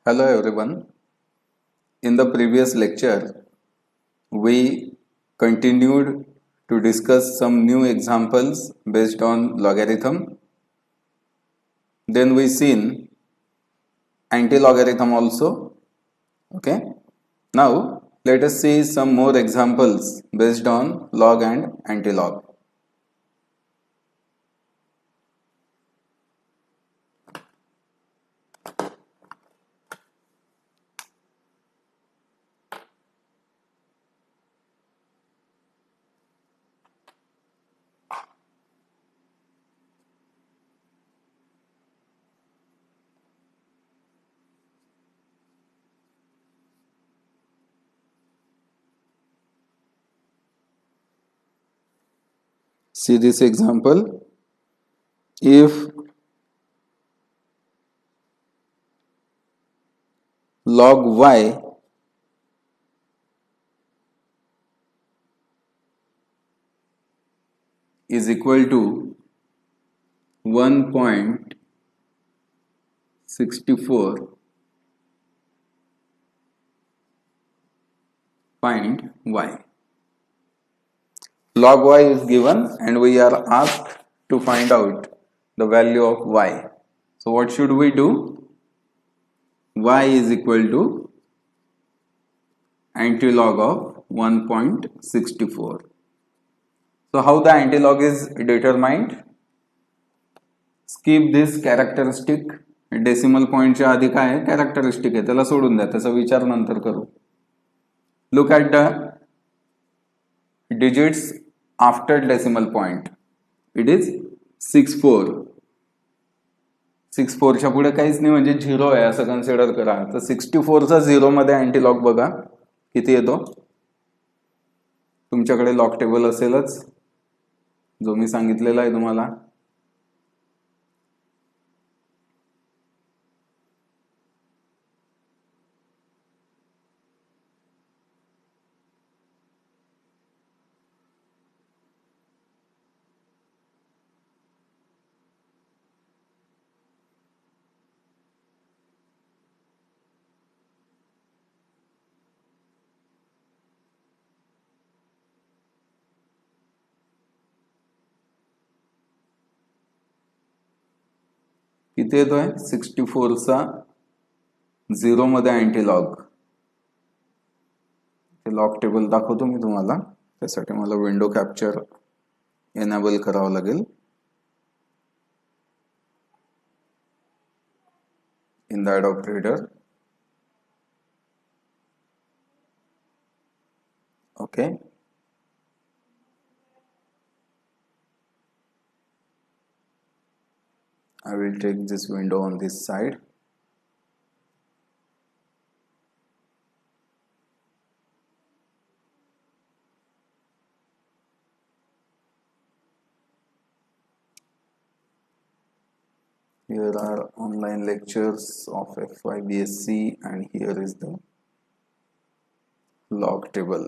Hello everyone. In the previous lecture, we continued to discuss some new examples based on logarithm. Then we seen anti-logarithm also. Okay. Now let us see some more examples based on log and anti-log. See this example. If log y is equal to 1.64, find y. Log y is given and we are asked to find out the value of y. So what should we do? Y is equal to antilog of 1.64. So how the antilog is determined? Skip this characteristic. Decimal पॉइंटच्या आधी काय आहे characteristic आहे त्याला सोडून द्या त्याचा विचार नंतर करू. Look at the digits after decimal point. It is 64. 64 च्या पुढे काहीच नाही म्हणजे 0 आहे असं कन्सिडर करा. तर 64 चा 0 मध्ये अँटीलॉग बघा किती येतो. तुमच्याकडे लॉग टेबल असेलच जो मी सांगितलेला आहे तुम्हाला. किती येतोय 64 चा 0 मध्ये अँटीलॉग. लॉग टेबल दाखवतो मी तुम्हाला. त्यासाठी मला विंडो कॅप्चर एनेबल करावं लागेल. in the Adobe Reader. Okay. I will take this window on this side. Here are online lectures of FYBSc and here is the log table.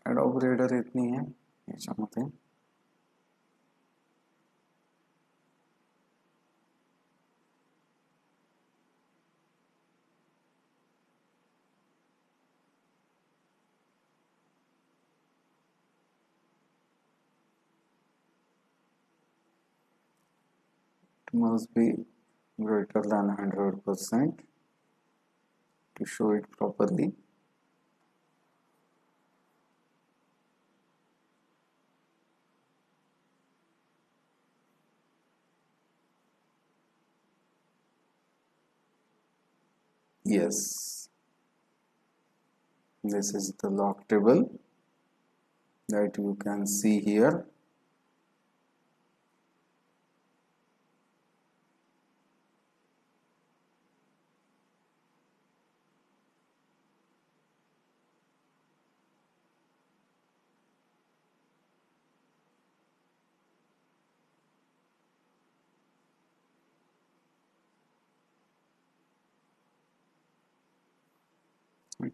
Adobe Reader येत नाही आहे याच्यामध्ये. It must be greater than 100% to show it properly. Yes, this is the log table. that you can see here.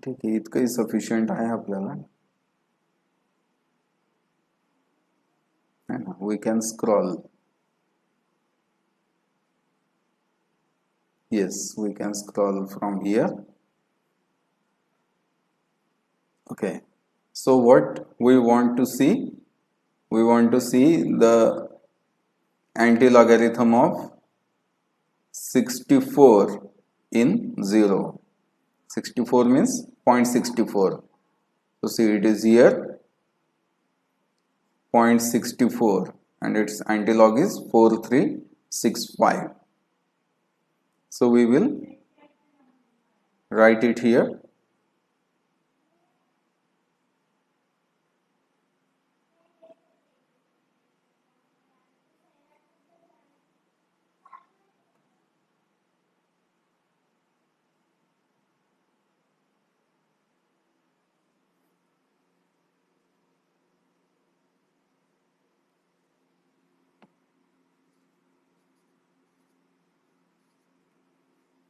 ठीक आहे, इतकंही sufficient आहे आपल्याला. We can scroll. Yes, we can scroll from here. Okay, so what we want to see? We want to see the anti-logarithm of 64 in 0. 64 means 0.64. So see, it is here 0.64 and its antilog is 4365. So we will write it here.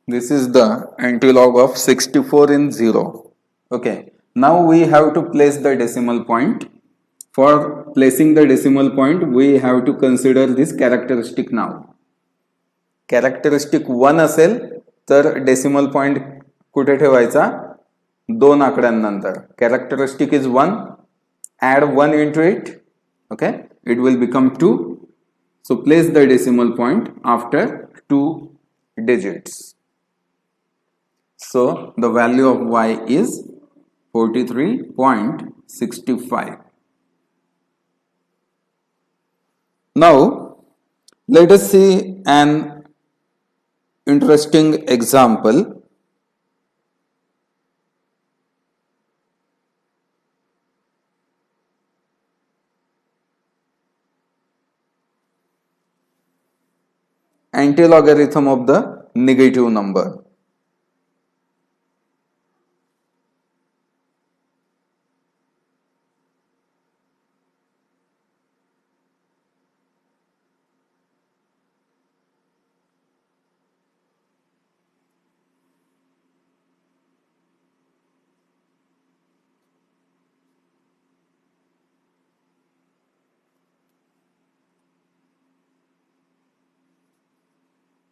This is the antilog of 64 in 0. Okay, now we have to place the decimal point. For placing the decimal point, we have to consider this characteristic now. Characteristic 1 असेल तर decimal point कुठे ठेवायचा? दोन आकड्यांनंतर. Characteristic is 1, add 1 into it. Okay, it will become 2. So place the decimal point after 2 digits. So the value of y is 43.65. Now let us see an interesting example. Anti-logarithm of the negative number.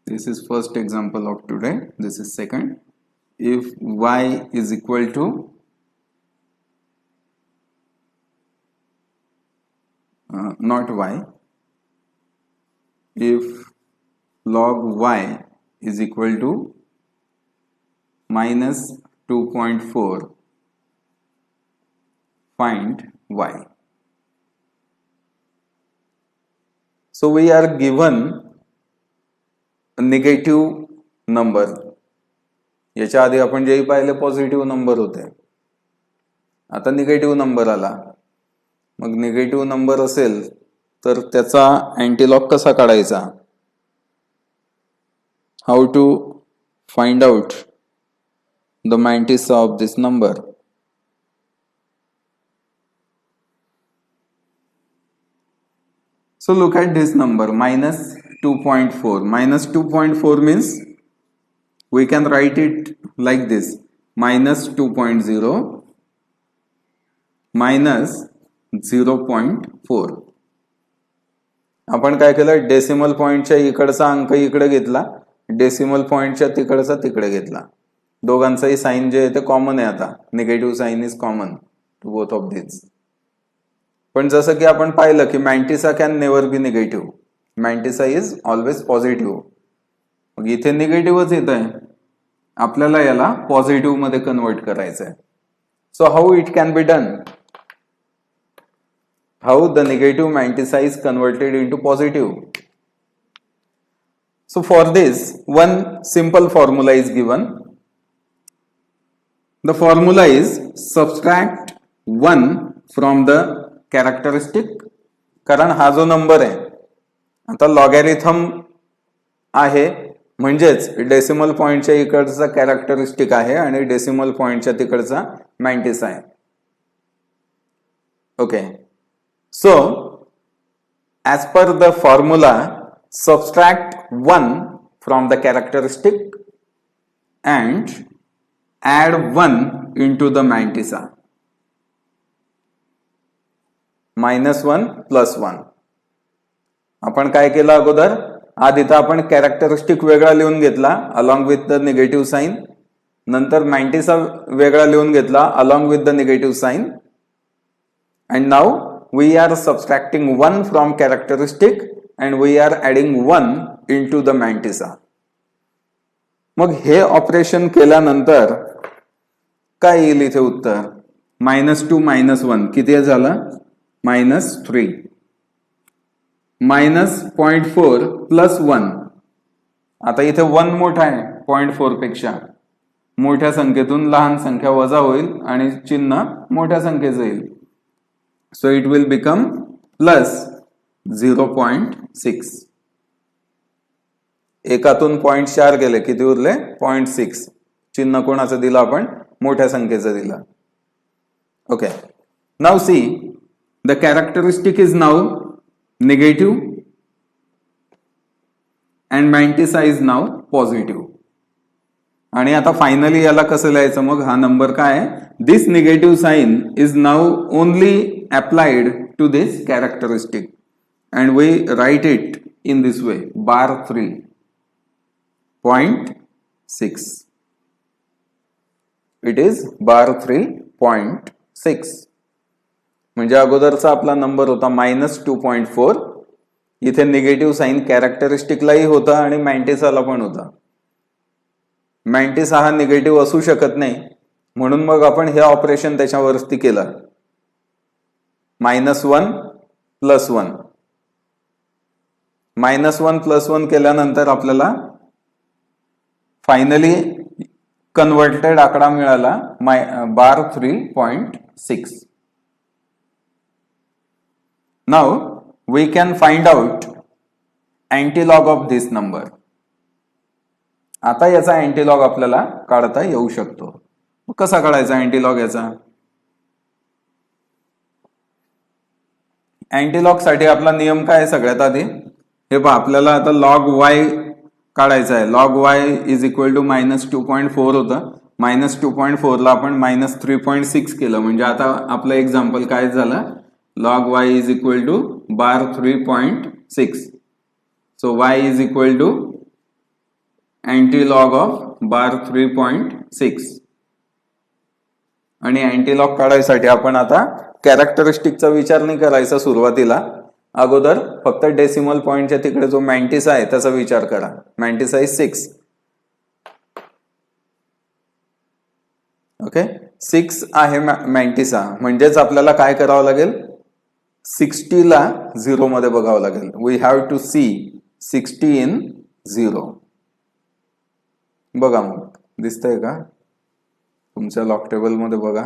This is first example of today. This is second. If y is equal to not y, if log y is equal to minus 2.4, find y. So we are given negative number. याच्या आधी आपण जे पाहिले positive number होते, आता negative number आला. मग negative number असेल तर त्याचा अँटीलॉग कसा काढायचा? How to find out the mantissa of this number? So look at this number, minus 2.4. Minus 2.4 means we can write it like this: minus 2.0 minus 0.4. आपण काय केलं? डेसिमल पॉइंटच्या इकडचा अंक इकडे घेतला, डेसिमल पॉइंटच्या तिकडचा तिकडे घेतला. दोघांचाही साइन जे आहे ते कॉमन आहे. आता negative sign is common to both of this. पण जसं की आपण पाहिलं की mantissa can never be negative, mantissa is always positive. मग इथे निगेटिव्हच येत आहे, आपल्याला याला पॉझिटिव्ह मध्ये कन्वर्ट करायचं आहे. So how it can be done? How the negative mantissa is converted into positive? So for this, one simple formula is given. The formula is subtract 1 from the characteristic, कारण हा जो number आहे आता logarithm आहे म्हणजेच decimal पॉइंटच्या इकडचा characteristic आहे आणि डेसिमल पॉइंटच्या तिकडचा मॅंटिस आहे. Okay, so as per the formula, subtract 1 from the characteristic and add 1 into the mantissa. -1 + 1. आपण काय केलं अगोदर, आधी तर आपण कॅरेक्टरिस्टिक वेगळा लिहून घेतला along with the negative sign, नंतर मॅंटिसा वेगळा लिहून घेतला along with the negative sign, and now we are subtracting 1 from characteristic and we are adding 1 into the mantissa. मग हे ऑपरेशन केल्यानंतर काय येईल इथे उत्तर, -2 - 1 किती झालं, -3, -0.4 + 1. आता इथे 1 मोठा आहे 0.4 पेक्षा, मोठ्या संख्येतून लहान संख्या वजा होईल आणि चिन्ह मोठ्या संख्येचं येईल. So it will become +0.6. एकातून 0.4 गेले, किती उरले, 0.6. चिन्ह कोणाचं दिलं आपण, मोठ्या संख्येचं दिलं. Okay, now see the characteristic is now negative and mantissa is now positive. आणि आता फायनली याला कसं लिहायचं, मग हा नंबर काय आहे, this negative sign is now only applied to this characteristic and we write it in this way, bar 3.6. It is bar 3.6. म्हणजे अगोदरचा आपला नंबर होता -2.4, इथे निगेटिव्ह साइन कॅरेक्टरिस्टिकलाही होता आणि मॅंटिसाला पण होता. मॅंटिसा हा निगेटिव्ह असू शकत नाही म्हणून मग आपण हे ऑपरेशन त्याच्यावरती केलं, -1 + 1. -1 + 1 केल्यानंतर आपल्याला फायनली कन्व्हर्टेड आकडा मिळाला bar 3.6. Now we can find out antilog of this number. आता याचा अँटीलॉग आपल्याला काढता येऊ शकतो. कसा काढायचा अँटीलॉग याचा, अँटीलॉग साठी आपला नियम काय आहे, सगळ्यात आधी हे पहा, आपल्याला आता log y काढायचा आहे. log y is equal to -2.4 होतं, -2.4 ला आपण -3.6 केलं, म्हणजे आता आपलं एक्झाम्पल काय झालं, log y is equal to bar 3.6. So y is equal to antilog of bar 3.6. आणि अँटीलॉग काढायसाठी आपण आता कॅरेक्टरिस्टिकचा विचार नाही करायचा सुरुवातीला, अगोदर फक्त डेसिमल पॉइंटच्या तिकडे जो मॅंटिसा आहे त्याचा विचार करा. मॅंटिसा इज 6. ओके, 6 आहे मॅंटिसा, म्हणजेच आपल्याला काय करावं लागेल, 60 ला 0 मध्ये बघावं लागेल. We have to see 60 in 0. बघा मग दिसतंय का तुमच्या लॉक टेबल मध्ये, बघा.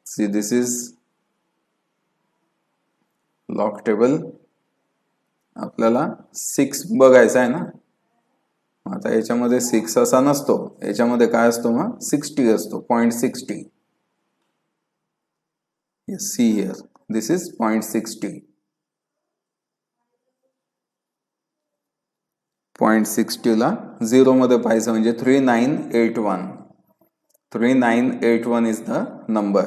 See, this is log table. आपल्याला 6 बघायचा आहे ना, आता याच्यामध्ये 6 असा नसतो, याच्यामध्ये काय असतो, मग 60 असतो, 0.60. See here, this is 0.60. 0.60 ला 0 मध्ये पाहायचं म्हणजे 3981. 3981 is the number.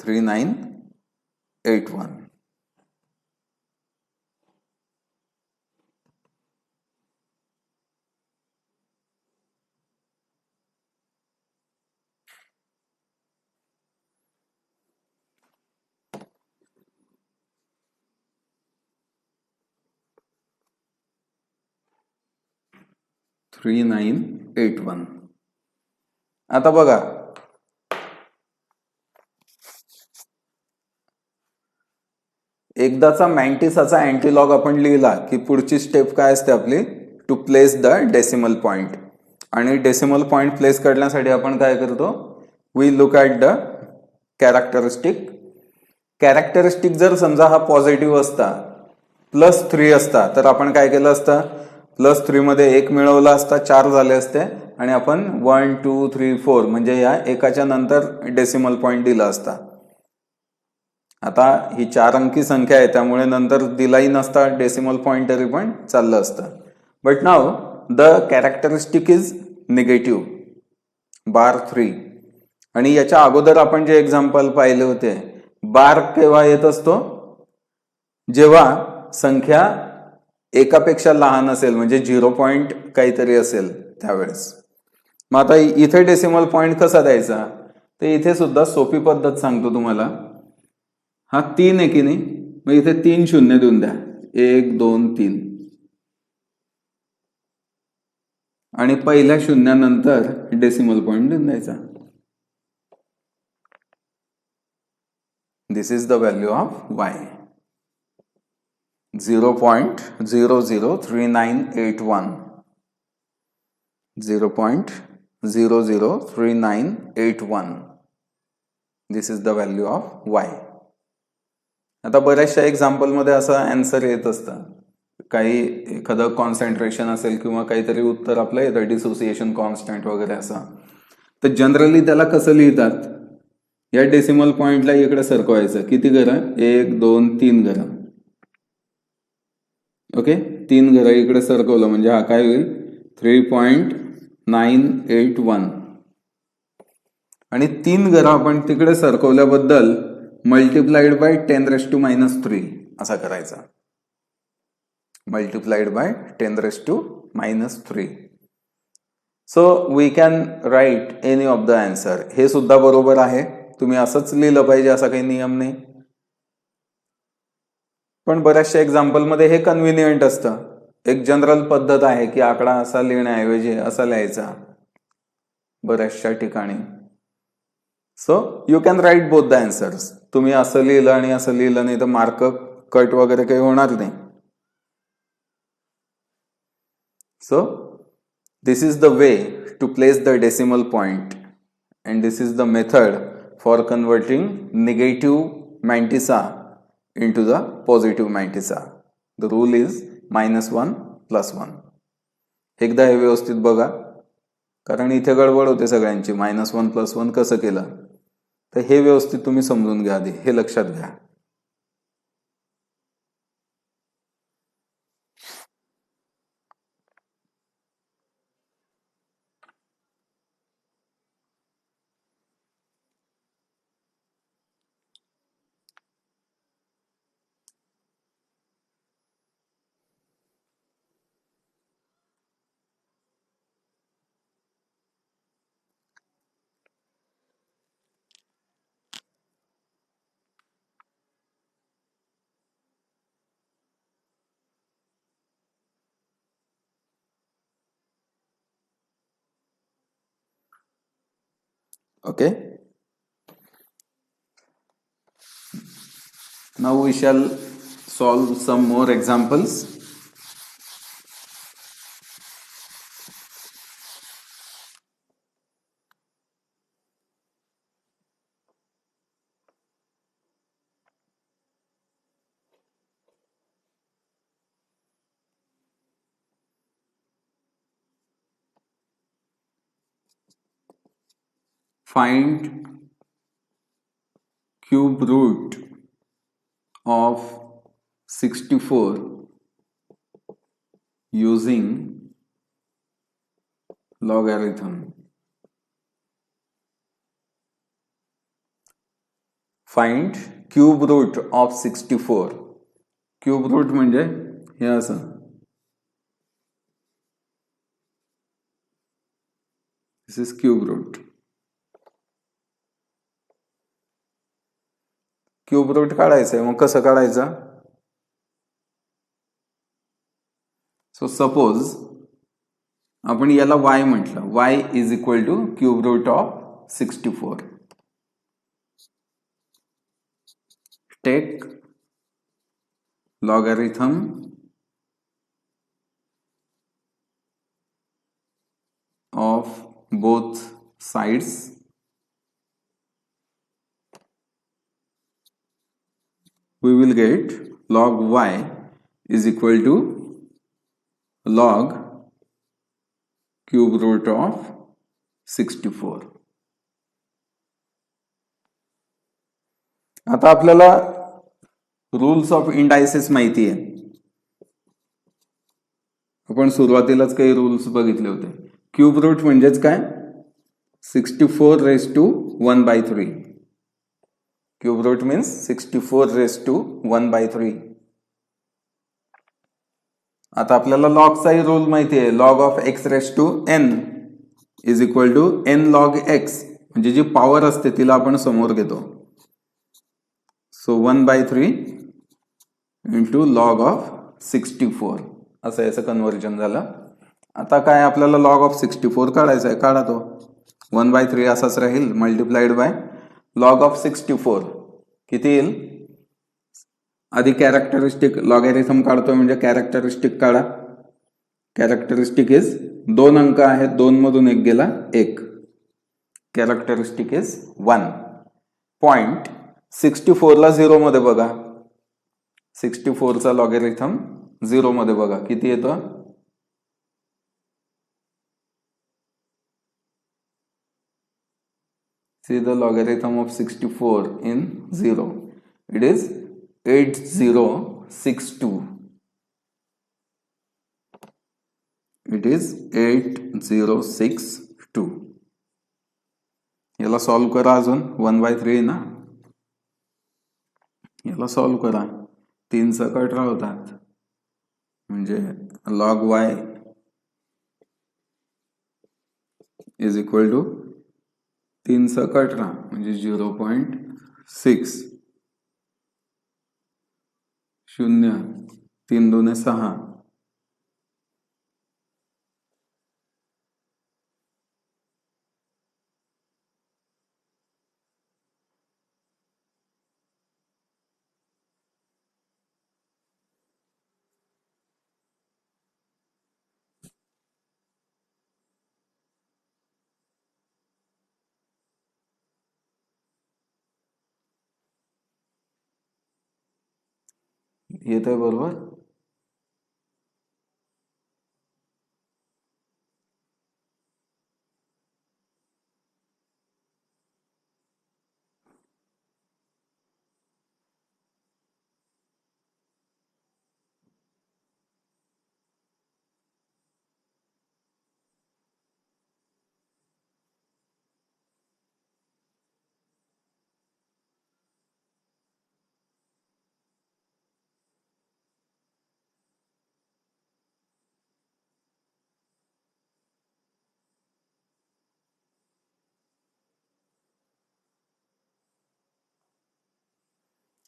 3981. आता बघा, एकदाचा मॅंटिसाचा अँटीलॉग आपण लिहिला की पुढची स्टेप काय असते आपली, to place the decimal point. आणि डेसिमल पॉइंट प्लेस करण्यासाठी आपण काय करतो, we look at the characteristic जर समजा हा पॉझिटिव्ह असता, +3 असता, तर आपण काय केलं असतं, +3 मध्ये 1 मिळवला असता, 4 झाले असते आणि आपण 1 2 3 4 म्हणजे या एकाच्या नंतर डेसिमल पॉइंट दिला असता. आता ही 4 अंकी संख्या आहे त्यामुळे नंतर दिलाही नसता डेसिमल पॉइंट तरी पण चाललं असतं. But now the characteristic is negative bar 3. आणि याच्या अगोदर आपण जे एक्झाम्पल पाहिले होते, बार केव्हा येत असतो, जेव्हा संख्या एकापेक्षा लहान असेल, म्हणजे 0 पॉइंट काहीतरी असेल त्यावेळेस. मग आता इथे डेसिमल पॉइंट कसा द्यायचा, तर इथे सुद्धा सोपी पद्धत सांगतो तुम्हाला. हा 3 आहे की नाही, मग इथे 3 शून्य देऊन द्या, 1 2 3, आणि पहिल्या शून्यानंतर डेसिमल पॉइंट देऊन द्यायचा. This is the value of y. 0.003981, 0.003981. This is the value of y. आता बऱ्याचशा एक्झाम्पलमध्ये असं आन्सर येत असतं, काही एखादं कॉन्सन्ट्रेशन असेल किंवा काहीतरी उत्तर आपलं येतं, डिसोसिएशन कॉन्स्टंट वगैरे असं, तर जनरली त्याला कसं लिहितात, या डेसिमल पॉइंटला इकडे सरकवायचं. किती घरं, 1 2 3 घरं. ओके, 3 घरं इकडे सरकवलं म्हणजे हा काय होईल, 3.981. आणि 3 घरं आपण तिकडे सरकवल्याबद्दल मल्टिप्लाइड बाय 10⁻³ असा करायचा. Multiplied by 10⁻³ so we can write any of the answer. हे सुद्धा बरोबर आहे, तुम्ही असंच लिहिलं पाहिजे असा काही नियम नाही. पण बऱ्याचशा एक्झाम्पलमध्ये हे कन्व्हिनियंट असतं. एक जनरल पद्धत आहे की आकडा असा लिहिण्याऐवजी असा लिहायचा बऱ्याचशा ठिकाणी. So you can write both the answers. तुम्ही असं लिहिलं आणि असं लिहिलं नाही तर मार्क कट वगैरे काही होणार नाही. So this is the way to place the decimal point and this is the method for converting negative mantissa into the positive mantissa. The rule is -1 + 1. एकदा हे व्यवस्थित बघा, कारण इथे गडबड होते सगळ्यांची. -1 + 1 कसं केलं, तर हे व्यवस्थित तुम्ही समजून घ्या आधी, हे लक्षात घ्या. Okay, now we shall solve some more examples. Find cube root of 64 using logarithm. Find cube root of 64. Cube root म्हणजे हे असं, this is cube root. Cube root काढायचंय, मग कसं काढायचं. सो सपोज आपण याला y म्हटलं, y is equal to cube root of 64. Take logarithm of both sides we will get log y is equal to log cube root of 64. आता आपल्याला rules of indices माहिती आहे. आपण सुरुवातीलाच काही रूल्स बघितले होते. क्यूब रूट म्हणजेच काय? 64 raised to 1/3. Cube root means 64 raised to 1/3. आता आपल्याला लॉगचाही रूल माहिती आहे. Log of x raised to n is equal to n log x, म्हणजे जी पॉवर असते तिला आपण समोर घेतो. सो 1/3 इंटू लॉग ऑफ 64 असं याचं कन्व्हर्जन झालं. आता काय आपल्याला लॉग ऑफ 64 काढायचं आहे. काढा तो. 1/3 असाच राहील मल्टिप्लाइड बाय लॉग ऑफ 64 किती येईल? आधी कॅरेक्टरिस्टिक लॉगॅरिथम काढतोय म्हणजे कॅरेक्टरिस्टिक काढा. कॅरेक्टरिस्टिक इज 2 अंक आहेत, 2 मधून 1 गेला 1. Characteristic is 1. पॉइंट 64 ला 0 मध्ये बघा. 64 चा लॉगॅरिथम 0 मध्ये बघा किती येतो? See the logarithm of 64 in 0. It is 8062. It is 8062. याला सॉल्व करा. अजून 1/3 ना, याला सॉल्व करा. 3 सकट राहतात म्हणजे log y is equal to 3 सकट राहा म्हणजे 0.6 0 3 2 6. येत आहे बरोबर?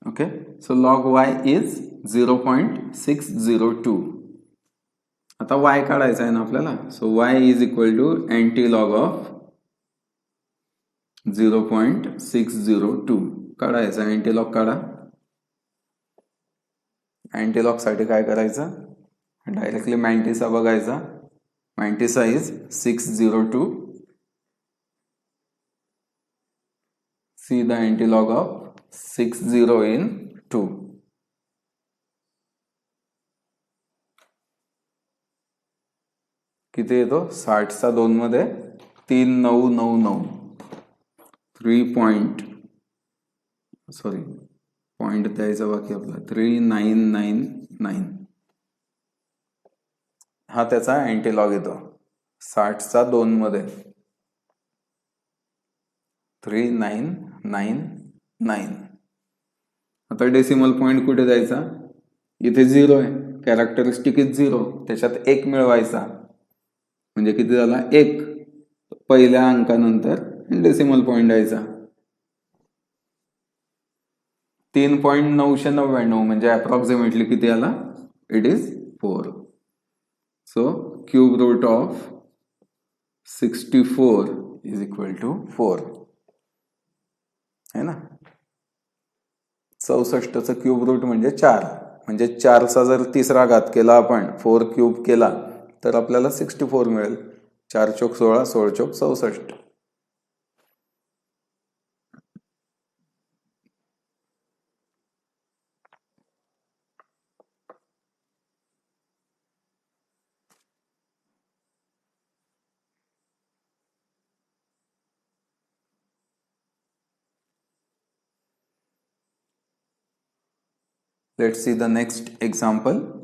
Okay, so log y is 0.602. आता y काढायचा आहे ना आपल्याला. So y is equal to antilog of 0.602 काढायचा. एंटी लॉग काढा. एंटी लॉग साठी काय करायचं? डायरेक्टली मॅन्टिसा बघायचा. Mantissa is 602. See the antilog of 60 in 2. किती येतो? 60 चा 2 मध्ये 3999. 3 पॉइंट द्यायचा बाकी आपला 3999. हा त्याचा एंटी लॉग येतो 60 चा 2 मध्ये 3999. आता डेसिमल पॉइंट कुठे द्यायचा? इथे 0 आहे. Characteristic is 0. त्याच्यात 1 मिळवायचा म्हणजे किती झाला? 1 पहिल्या अंकानंतर डेसिमल पॉइंट द्यायचा. 3.999 म्हणजे अप्रॉक्सिमेटली किती आला? It is 4. So cube root of 64 is equal to 4 है ना. 64चा क्यूब रूट म्हणजे 4. म्हणजे 4चा जर तिसरा घात केला आपण 4 क्यूब केला तर आपल्याला 64 मिळेल. 4 चौक 16 16 चौक 64. Let's see the next example.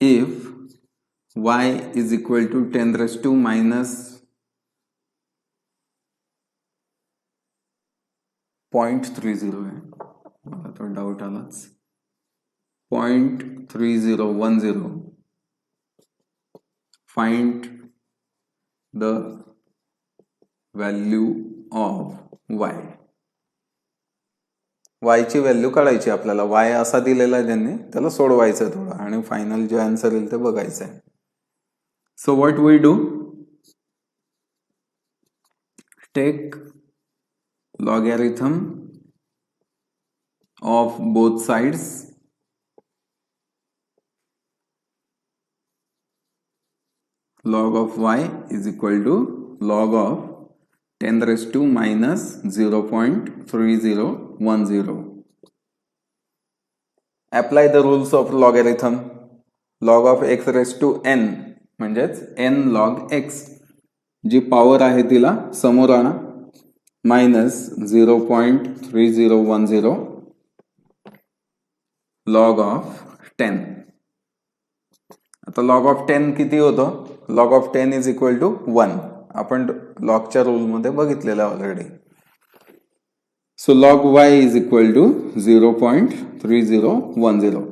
If y is equal to 10 raised to minus 0.30 आहे, मला तो डाऊट आलाच. 0.3010. Find the value of y. y ची व्हॅल्यू काढायची आपल्याला. y असा दिलेला आहे त्यांनी, त्याला सोडवायचं थोडं आणि फायनल जे आन्सर येईल ते बघायचं आहे. So what we do, take logarithm of both sides, log of y is equal to log of 10 raised to minus 0.3010. Apply the rules of logarithm. Log of x raised to n म्हणजेच n log x, जी power आहे तिला समोर आणा, minus 0.3010 log of 10. आता log of 10 किती होतं? log of 10 is equal to 1. आपण लॉगच्या rule मध्ये बघितलेलं already. So log y is equal to 0.3010.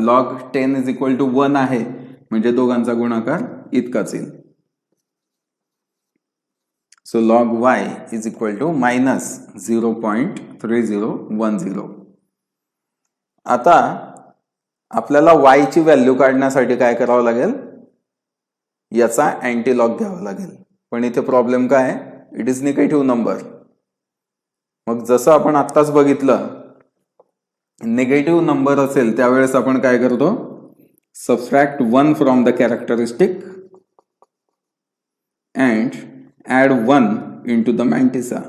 log 10 is equal to 1 आहे, म्हणजे दोघांचा गुणाकार इतकाच येईल. So log y is equal to minus 0.3010. आता आपल्याला y ची व्हॅल्यू काढण्यासाठी काय करावं लागेल, याचा अँटीलॉग घ्यावा लागेल. पण इथे प्रॉब्लेम काय आहे, इट इज निगेटिव्ह नंबर. मग जसं आपण आत्ताच बघितलं, निगेटिव्ह नंबर असेल त्यावेळेस आपण काय करतो, subtract 1 from the characteristic and add 1 into the mantissa.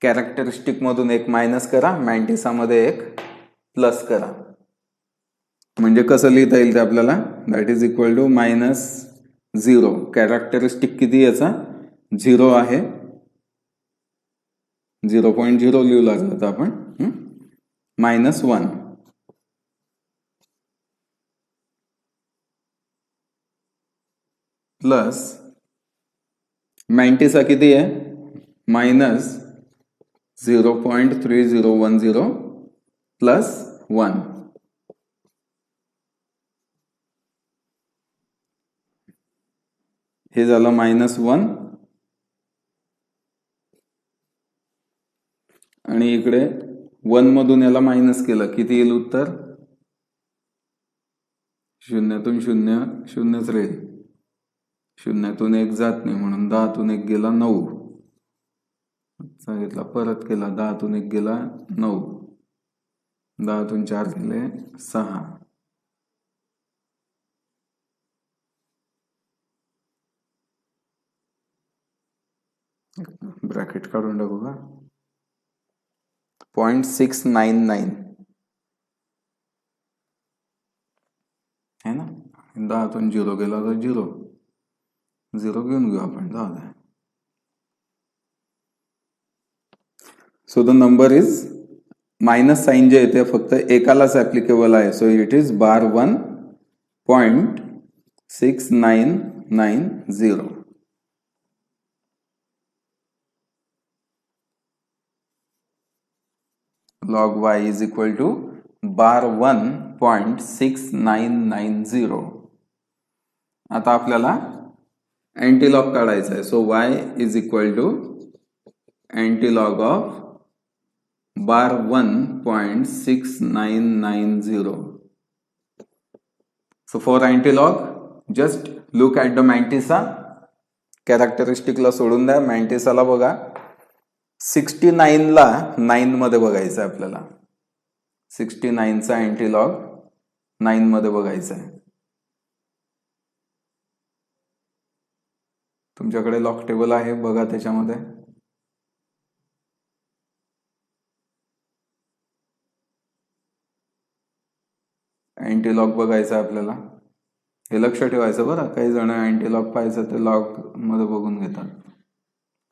Characteristic मधून एक मायनस करा, मॅन्टिसा मध्ये एक प्लस करा. म्हणजे कसं लिहिता येईल ते आपल्याला, that is equal to minus 0. Characteristic किती याचा 0 आहे, 0.0 लिहू लागलं तर आपण, मायनस 1 प्लस मॅन्टिसा किती आहे, मायनस 0.3010 प्लस 1. हे झालं मायनस 1 आणि इकडे 1 मधून याला मायनस केलं, किती येईल उत्तर, शून्यातून 0 शून्यच राहील, शून्यातून 1 जात नाही म्हणून 10तून 1 गेला 9, सांगितला परत केला, 10तून 1 गेला 9, 10तून 4 गेले 6. ब्रॅकेट काढून टाकू का, 0.699 है ना. 10तून 0 गेला तर 0 घेऊन घेऊ आपण, जाऊ द्या. So the number is, minus sign जे येते फक्त एकालाच ऍप्लिकेबल आहे, so it is bar 1.6990. log y is equal to bar 1.6990. आता आपल्याला अँटीलॉग काढायचा आहे, so y is equal to antilog of bar 1.6990. So for antilog, just look at the mantissa. कॅरेक्टरिस्टिकला सोडून द्या, मॅन्टिसाला बघा. 69 ला 9 मध्ये बघायचं आहे आपल्याला. 69 चा अँटीलॉग 9 मध्ये बघायचा आहे. तुमच्याकडे लॉग टेबल आहे बघा, त्याच्यामध्ये अँटीलॉग बघायचा आपल्याला. हे लक्ष ठेवायचं बरं, काही जण अँटीलॉग पाहायचं ते लॉग मध्ये बघून घेतात,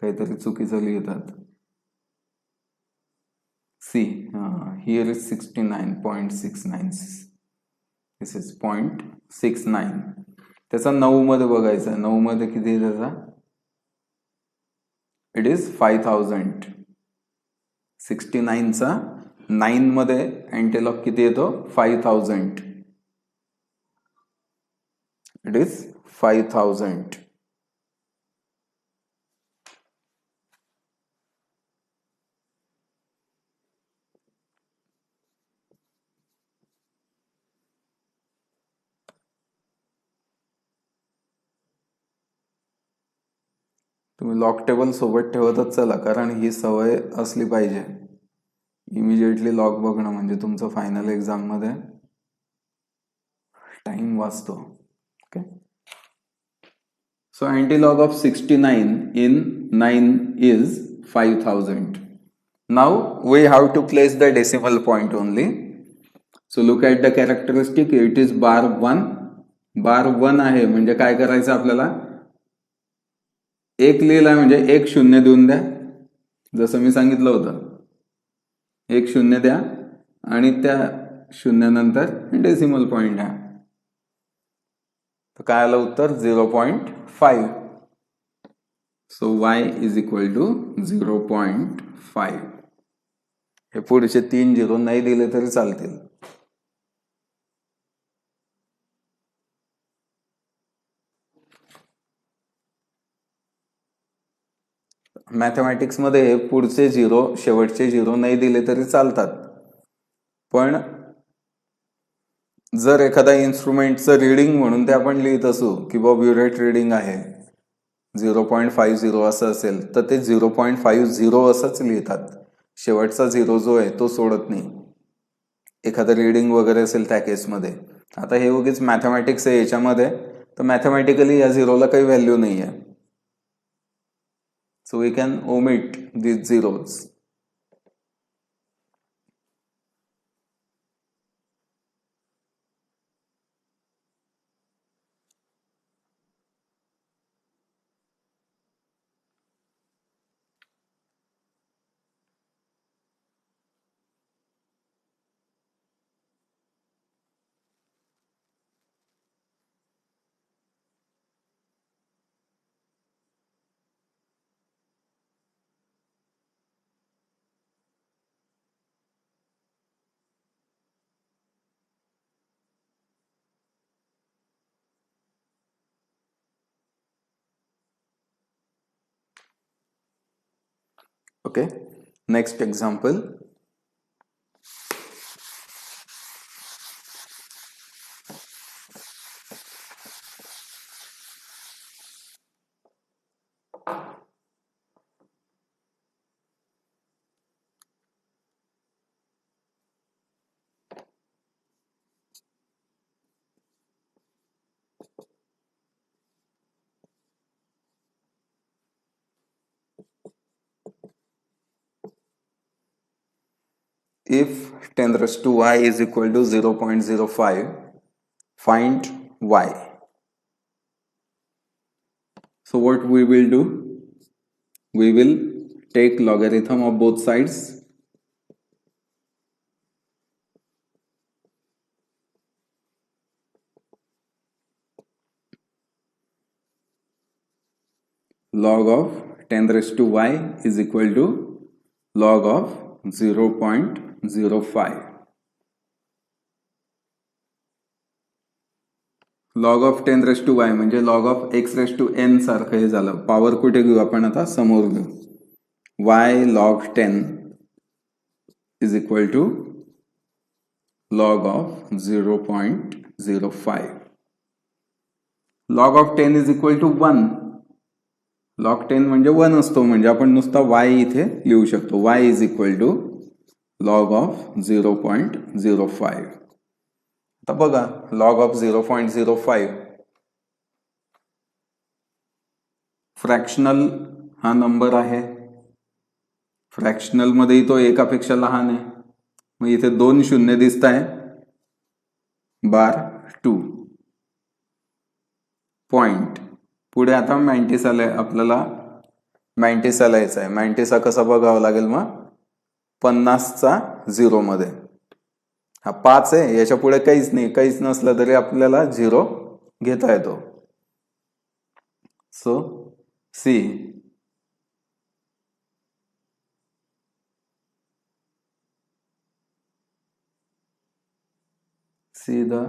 काहीतरी चुकीचं लिहितात. See here is 69.69, this is 0.69. त्याचा 9 मध्ये बघायचा. 9 मध्ये किती आहे त्याचा? It is 5000. 69 चा 9 मध्ये अँटीलॉग किती येतो? 5000. It is 5000. तुम्ही लॉग टेबल सोबत ठेवतच चला, कारण ही सवय असली पाहिजे. इमिजिएटली लॉग बघणं म्हणजे तुमचं फायनल एक्झाम मध्ये टाइम वाचतो. Okay. So antilog of 69 in 9 is 5000. Now we have to place the decimal point only. So look at the characteristic. It is bar 1. bar 1 आहे म्हणजे काय करायचं आपल्याला? एक लिहिला म्हणजे एक शून्य देऊन द्या, जसं मी सांगितलं होतं. एक शून्य द्या आणि त्या शून्यानंतर डेसिमल पॉइंट द्या. तर काय आलं उत्तर? 0.5. So y is equal to 0.5. हे पुढचे 3 झिरो नाही दिले तरी चालतील. मॅथमॅटिक्स मध्ये पुढचे झिरो शेवटचे झिरो नाही दिले तरी चालतात, पण जर एखादा इन्स्ट्रुमेंटचं रीडिंग म्हणून ते आपण लिहित असू की बाबा ब्युरेट रीडिंग आहे 0.50 असं असेल, तर ते 0.50 असंच लिहितात. शेवटचा झिरो जो आहे तो सोडत नाही. एखादं रीडिंग वगैरे असेल त्या केसमध्ये. आता हे उगीच मॅथमॅटिक्स आहे याच्यामध्ये, तर मॅथमॅटिकली या झिरोला काही व्हॅल्यू नाही आहे. So we can omit these zeros. Okay, next example. If 10 raised to y is equal to 0.05, find y. So what we will do? We will take logarithm of both sides. Log of 10 raised to y is equal to log of 0.05. log of 10 raised to y म्हणजे log of x raised to n सारखं हे झालं. Power कुठे घेऊ आपण आता? समोर घेऊ. y log 10 is equal to log of 0.05. log of 10 is equal to 1. log 10 म्हणजे 1 असतो, म्हणजे आपण नुसता y इथे लिहू शकतो. y is equal to log of 0.05. आता बघा log ऑफ 0.05 फ्रॅक्शनल हा नंबर आहे. फ्रॅक्शनल मध्ये तो एकापेक्षा लहान आहे, मग इथे 2 शून्य दिसत आहे. बार 2 पॉइंट पुढे आता मॅन्टिसाला आपल्याला मॅन्टिसाला यायचा आहे. मॅन्टिसा कसा बघावा लागेल, मग 50चा 0 मध्ये हा 5 आहे, याच्या पुढे काहीच नाही, काहीच नसलं तरी आपल्याला 0 घेता येतो. So see the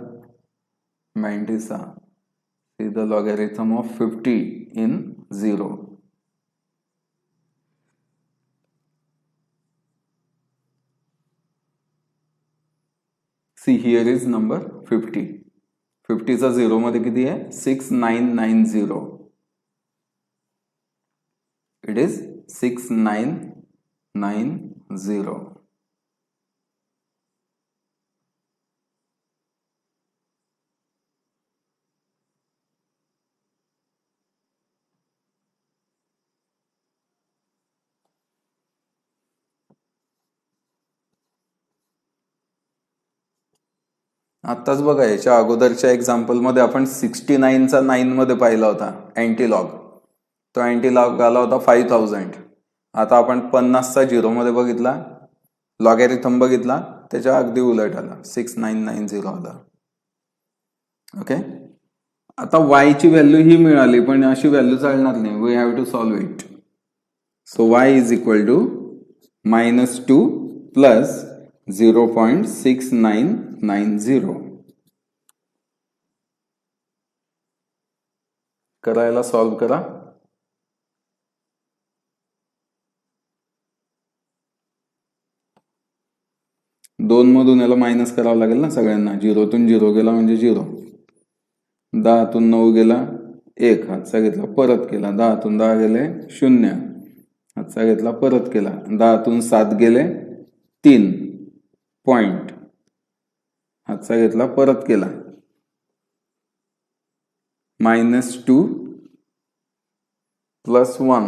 mantissa, see the logarithm of 50 in 0. See here is number 50. 50 चा 0 मध्ये किती आहे? 6990. It is 6990. आत्ताच बघा याच्या अगोदरच्या एक्झाम्पल मध्ये आपण 69चा 9 मध्ये पाहिला होता अँटीलॉग. तो अँटीलॉग आला होता 5000. आता आपण 50चा 0 मध्ये बघितला, लॉगॅरिथम बघितला, त्याच्या अगदी उलट आला, 6990 आला. ओके. आता y ची व्हॅल्यू ही मिळाली, पण अशी व्हॅल्यू चालणार नाही. We have to solve it. So y is equal to -2 plus 0.6990. करायला सॉल्व्ह करा. दोन मधून याला मायनस करावं लागेल ना सगळ्यांना. 0तून 0 गेला म्हणजे 0. 10तून 9 गेला 1, हातचा घेतला परत केला. 10तून 10 गेले 0, हातचा घेतला परत केला. 10तून 7 गेले 3 पॉइंट, हातचा घेतला परत केला. -2 प्लस 1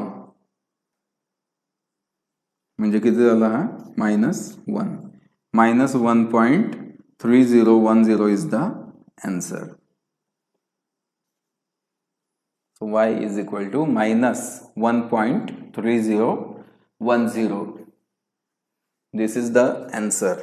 म्हणजे किती झाला हा? -1. -1.3010 is the answer. So y is equal to -1.3010. This is the answer.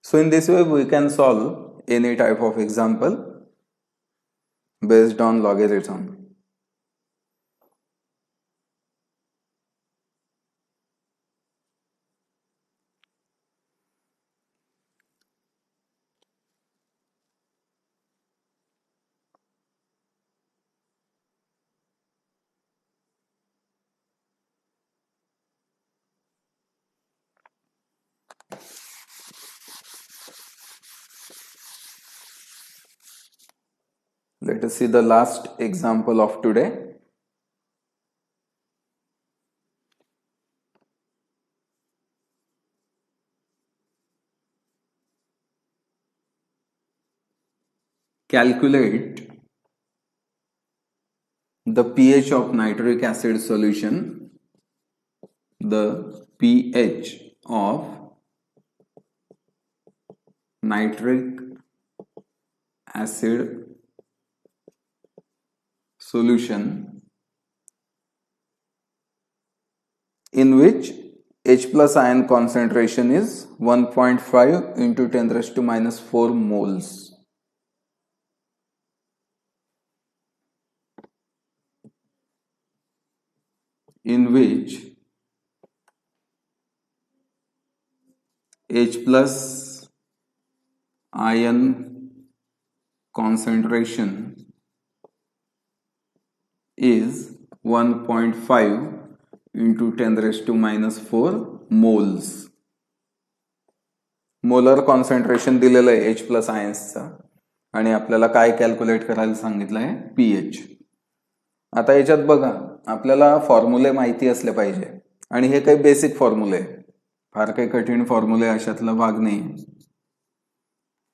So in this way we can solve any type of example based on logarithm. Let us see the last example of today. Calculate the pH of nitric acid solution. The pH of nitric acid solution in which H plus ion concentration is 1.5 into 10 raised to minus 4 moles. In which H plus ion concentration is 1.5 into 10 raised to minus 4 moles. Molar concentration दिलेलं आहे H plus आयन्सचं आणि आपल्याला काय calculate करायला सांगितलं आहे pH. आता याच्यात बघा आपल्याला फॉर्म्युले माहिती असले पाहिजे आणि हे काही बेसिक फॉर्म्युले, फार काही कठीण फॉर्म्युले अशातला भाग नाही.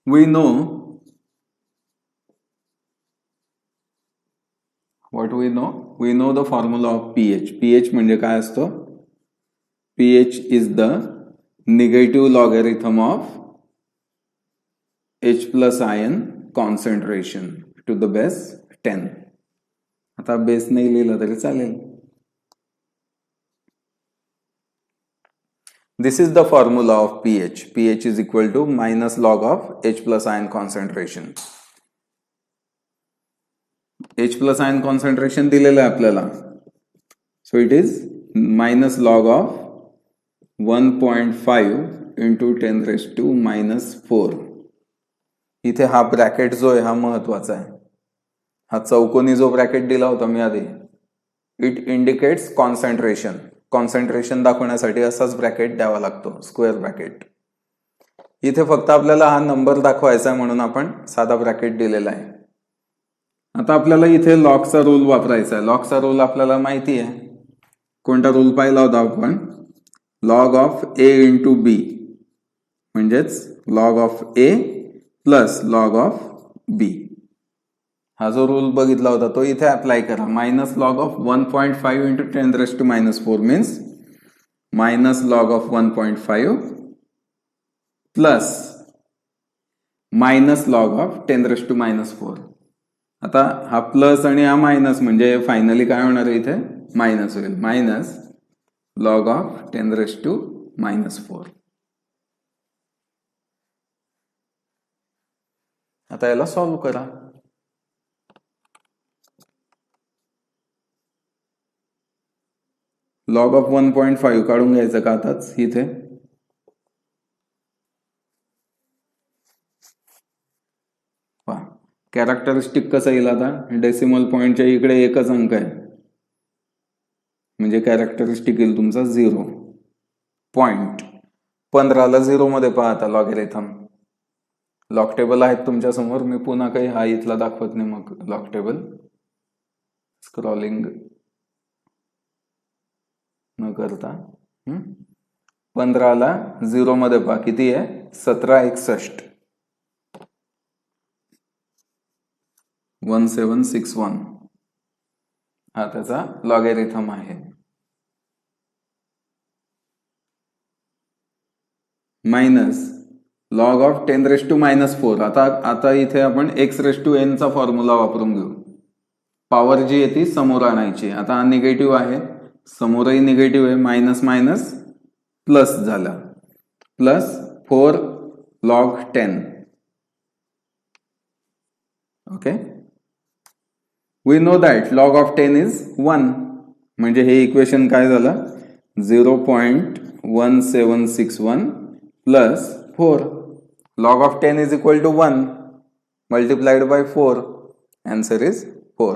We know what we know the formula of pH. pH म्हणजे काय असतो? pH is the negative logarithm of H plus ion concentration to the base 10. आता बेस नाही लिहिलं तरी चालेल. This is the formula of pH. pH is equal to minus log of H plus ion concentration. H plus ion concentration दिलेलं आहे आपल्याला. So it is minus log of 1.5 into 10 raised to minus 4. इथे हा bracket जो आहे हा महत्वाचा आहे. हा चौकोनी जो ब्रॅकेट दिला होता मी आधी, इट इंडिकेट्स कॉन्सन्ट्रेशन. कॉन्सन्ट्रेशन दाखवण्यासाठी असाच ब्रॅकेट द्यावा लागतो, स्क्वेअर ब्रॅकेट. इथे फक्त आपल्याला हा नंबर दाखवायचा आहे म्हणून आपण साधा ब्रॅकेट दिलेला आहे. आता आपल्याला इथे लॉगचा रूल वापरायचा आहे. लॉगचा रूल आपल्याला माहिती आहे. कोणता रूल पाहिला होता आपण? Log of A into B म्हणजेच log of A plus log of B. हा जो रूल बघितला होता तो इथे अप्लाय करा. Minus log of 1.5 into 10 raise to minus 4 means minus log of 1.5 plus minus log of 10 raise to minus 4. आता हा प्लस आणि हा मायनस म्हणजे फायनली काय होणार आहे? इथे मायनस होईल. Minus log of 10 raise to minus 4. आता याला सॉल्व्ह करा. लॉग ऑफ 1.5 काढून घ्यायचं का आताच इथे? कॅरेक्टरिस्टिक कसं येईल आता? डेसिमल पॉइंटच्या इकडे एकच अंक आहे म्हणजे कॅरेक्टरिस्टिक येईल तुमचा 0. पॉइंट 15ला 0 मध्ये पहा. आता लॉगॅरिथम लॉग टेबल आहेत तुमच्या समोर. मी पुन्हा काही हा इथला दाखवत नाही. मग लॉग टेबल स्क्रॉलिंग न करता 15ला 0 मध्ये पहा किती आहे? 1761 1761 हा त्याचा लॉगॅरिथम आहे. Minus log of 10 raise to minus 4. आता इथे आपण x रेस टू n चा फॉर्म्युला वापरून घेऊ. पॉवर जी आहे ती समोर आणायची. आता हा निगेटिव्ह आहे, समोरही निगेटिव्ह आहे. मायनस मायनस प्लस झाला. Plus 4 log 10. Okay. We know that log of 10 is 1. म्हणजे हे इक्वेशन काय झालं? 0.1761 plus 4. Log of 10 is equal to 1 multiplied by 4. Answer is 4.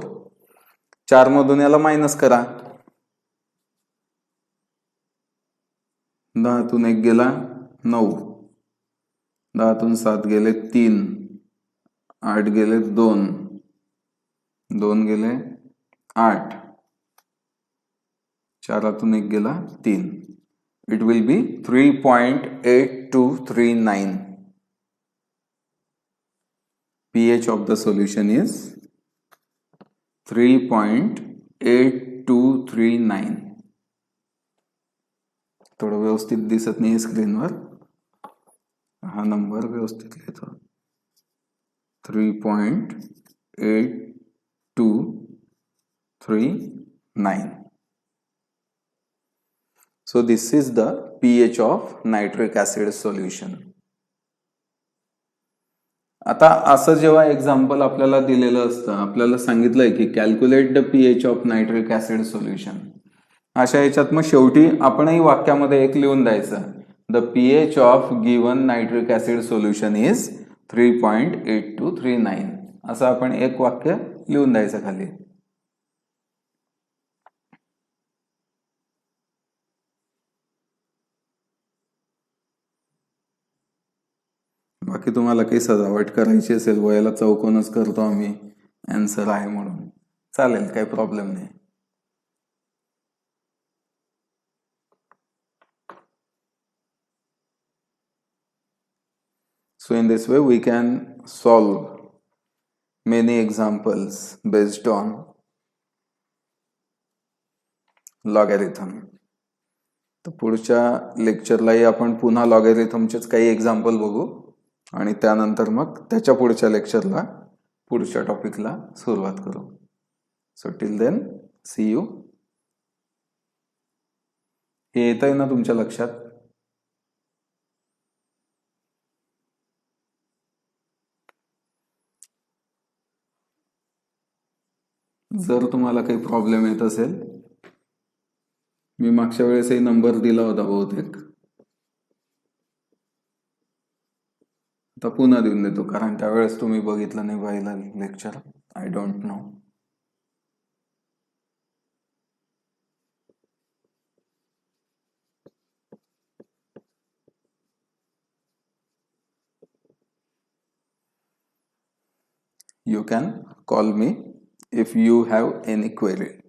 4 मधून याला मायनस करा. 10तून 1 गेला 9, 10तून 7 गेले 3, 8 गेले 2, 2 गेले 8, 4तून 1 गेला 3. It will be 3.8239. pH of the solution is 3.8239. थोडं व्यवस्थित दिसत नाही स्क्रीनवर. हा नंबर व्यवस्थित लिहितो. 3.8239. So this is the pH of nitric acid solution. आता असं जेव्हा एक्झाम्पल आपल्याला दिलेलं असतं, आपल्याला सांगितलंय की calculate the pH of nitric acid solution. अशा याच्यात मग शेवटी आपणही वाक्यामध्ये एक लिहून द्यायचं. The pH of given nitric acid solution is 3.8239. असं आपण एक वाक्य लिहून द्यायचं खाली. बाकी तुम्हाला काही सजावट करायची असेल, वयाला चौकोनच करतो आम्ही आन्सर आहे म्हणून, चालेल, काही प्रॉब्लेम नाही. So in this way we can solve many examples based on logarithm. तर पुढच्या लेक्चरलाही आपण पुन्हा लॉगॅरिथमचेच काही एक्झाम्पल बघू आणि त्यानंतर मग त्याच्या पुढच्या लेक्चरला पुढच्या टॉपिकला सुरुवात करू. So till then see you. हे येतंय ना तुमच्या लक्षात? जर तुम्हाला काही प्रॉब्लेम येत असेल, मी मागच्या वेळेसही नंबर दिला होता बहुतेक, आता पुन्हा देऊन देतो कारण त्यावेळेस तुम्ही बघितलं नाही पाहिलं lecture. I don't know. You can call me if you have any query.